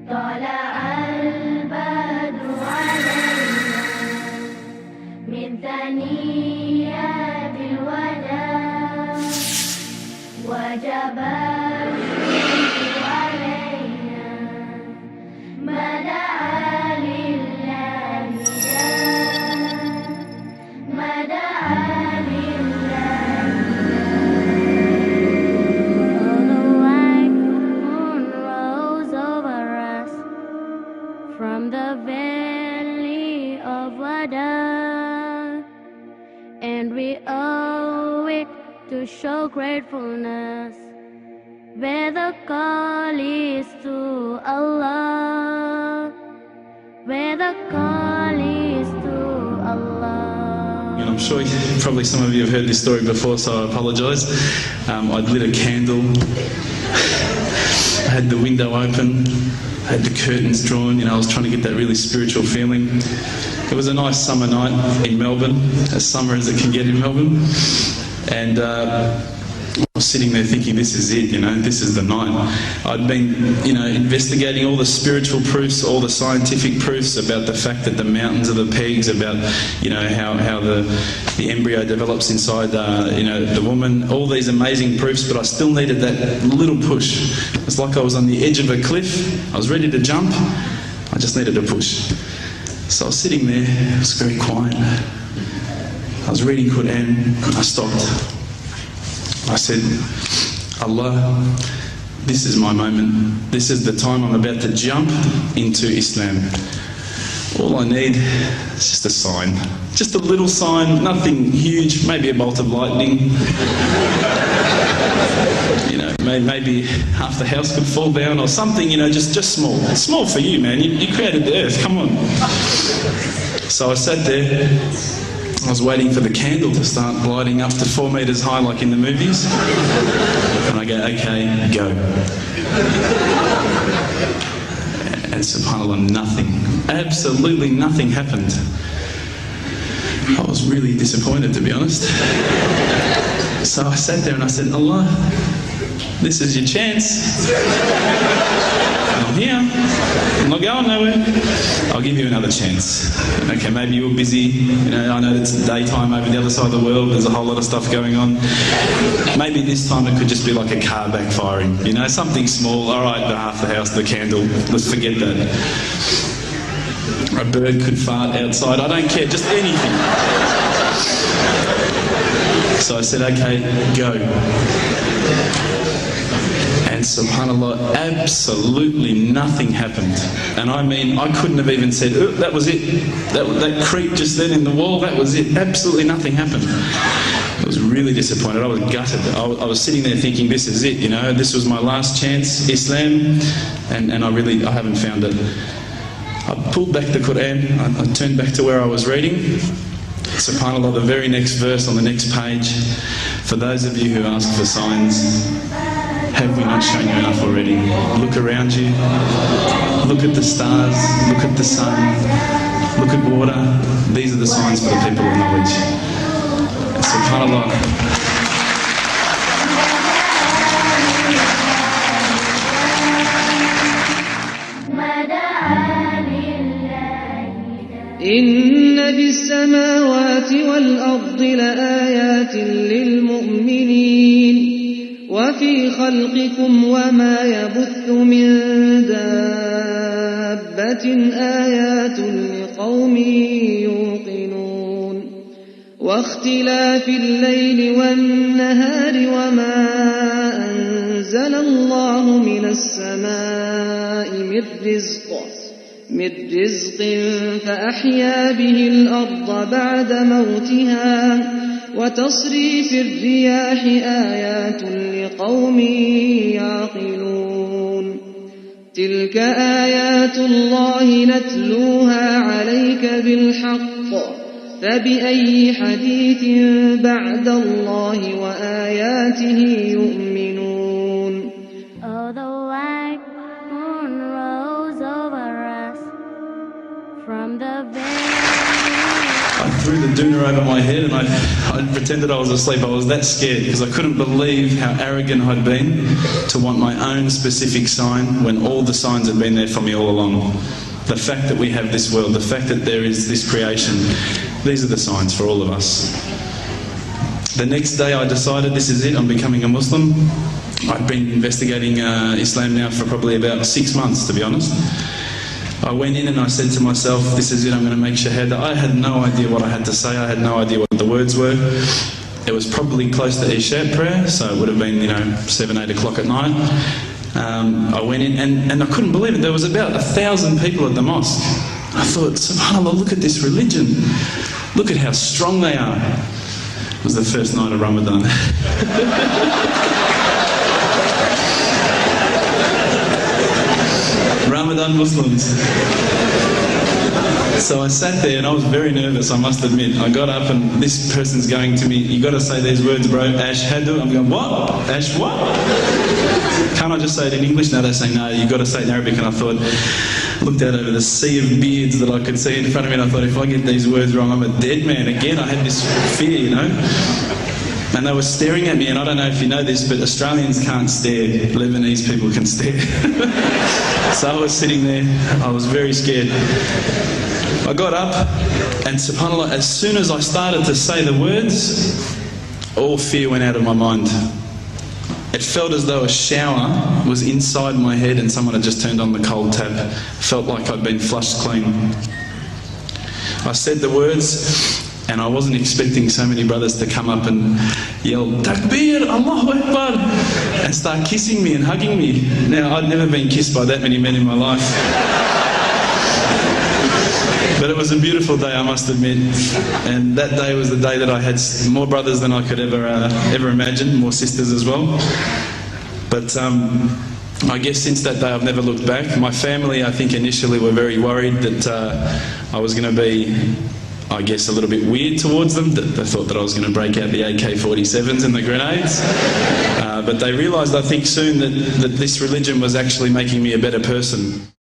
طلع البدر علينا من ثنيات الوداع وجب الشكر علينا ما دعا لله ما دعا لله. Although white moon rose over us from the valley of Wada, and we owe it to show gratefulness, where the call is to Allah, where the call is to Allah. And I'm sure probably some of you have heard this story before, so I apologise. I'd lit a candle, I had the window open, I had the curtains drawn, I was trying to get that really spiritual feeling. It was a nice summer night in Melbourne, as summer as it can get in Melbourne. And I was sitting there thinking, this is it, this is the night. I'd been, investigating all the spiritual proofs, all the scientific proofs about the fact that the mountains are the pegs, about, how the embryo develops inside, the woman, all these amazing proofs, but I still needed that little push. It's like I was on the edge of a cliff, I was ready to jump, I just needed a push. So I was sitting there, it was very quiet. I was reading Quran, and I stopped. I said, Allah, this is my moment. This is the time I'm about to jump into Islam. All I need is just a sign. Just a little sign, nothing huge, maybe a bolt of lightning. Maybe half the house could fall down or something, just small. It's small for you, man. You created the earth, come on. So I sat there, I was waiting for the candle to start lighting up to 4 metres high like in the movies. And I go, okay, go. And subhanAllah, nothing, absolutely nothing happened. I was really disappointed, to be honest. So I sat there and I said, Allah, this is your chance. I'm here. I'm not going nowhere. I'll give you another chance. Okay, maybe you were busy. I know it's daytime over the other side of the world. There's a whole lot of stuff going on. Maybe this time it could just be like a car backfiring. Something small. All right, half the house, the candle. Let's forget that. A bird could fart outside. I don't care. Just anything. So I said, okay, go. And subhanAllah, absolutely nothing happened. And I mean, I couldn't have even said, oh, that was it. That creep just then in the wall, that was it. Absolutely nothing happened. I was really disappointed. I was gutted. I was sitting there thinking, this is it, this was my last chance, Islam, and I haven't found it. I pulled back the Quran, I turned back to where I was reading. SubhanAllah, the very next verse on the next page, for those of you who ask for signs, have we not shown you enough already? Look around you, look at the stars, look at the sun, look at water. These are the signs for the people of knowledge. SubhanAllah. إن في السماوات والأرض لآيات للمؤمنين وفي خلقكم وما يبث من دابة آيات لقوم يوقنون واختلاف الليل والنهار وما أنزل الله من السماء من رزق فأحيا به الأرض بعد موتها وتصريف الرياح آيات لقوم يعقلون تلك آيات الله نتلوها عليك بالحق فبأي حديث بعد الله وآياته يؤمنون. Although white moon rose over us from the valley. I threw the doona over my head and I pretended I was asleep. I was that scared because I couldn't believe how arrogant I'd been to want my own specific sign when all the signs had been there for me all along. The fact that we have this world, the fact that there is this creation, these are the signs for all of us. The next day I decided this is it, I'm becoming a Muslim. I've been investigating Islam now for probably about 6 months, to be honest. I went in and I said to myself, this is it, I'm going to make shahada. I had no idea what I had to say, I had no idea what the words were. It was probably close to Isha prayer, so it would have been, 7, 8 o'clock at night. I went in and I couldn't believe it. There was about 1,000 people at the mosque. I thought, subhanAllah, look at this religion. Look at how strong they are. It was the first night of Ramadan. Ramadan Muslims. So I sat there and I was very nervous, I must admit. I got up and this person's going to me, you got to say these words, bro, ashhadu. I'm going, what? Ash what? Can't I just say it in English? No, they say, no, you got to say it in Arabic. And I thought, looked out over the sea of beards that I could see in front of me, and I thought, if I get these words wrong, I'm a dead man again. I had this fear, And they were staring at me, and I don't know if you know this, but Australians can't stare. Lebanese people can stare. So I was sitting there, I was very scared. I got up, and subhanAllah, as soon as I started to say the words, all fear went out of my mind. It felt as though a shower was inside my head and someone had just turned on the cold tap. Felt like I'd been flushed clean. I said the words, and I wasn't expecting so many brothers to come up and yell, Takbir, Allahu Akbar, and start kissing me and hugging me. Now, I'd never been kissed by that many men in my life. But it was a beautiful day, I must admit. And that day was the day that I had more brothers than I could ever imagine, more sisters as well. But I guess since that day I've never looked back. My family, I think, initially were very worried that I was going to be, I guess, a little bit weird towards them. They thought that I was going to break out the AK-47s and the grenades. But they realised, I think, soon that this religion was actually making me a better person.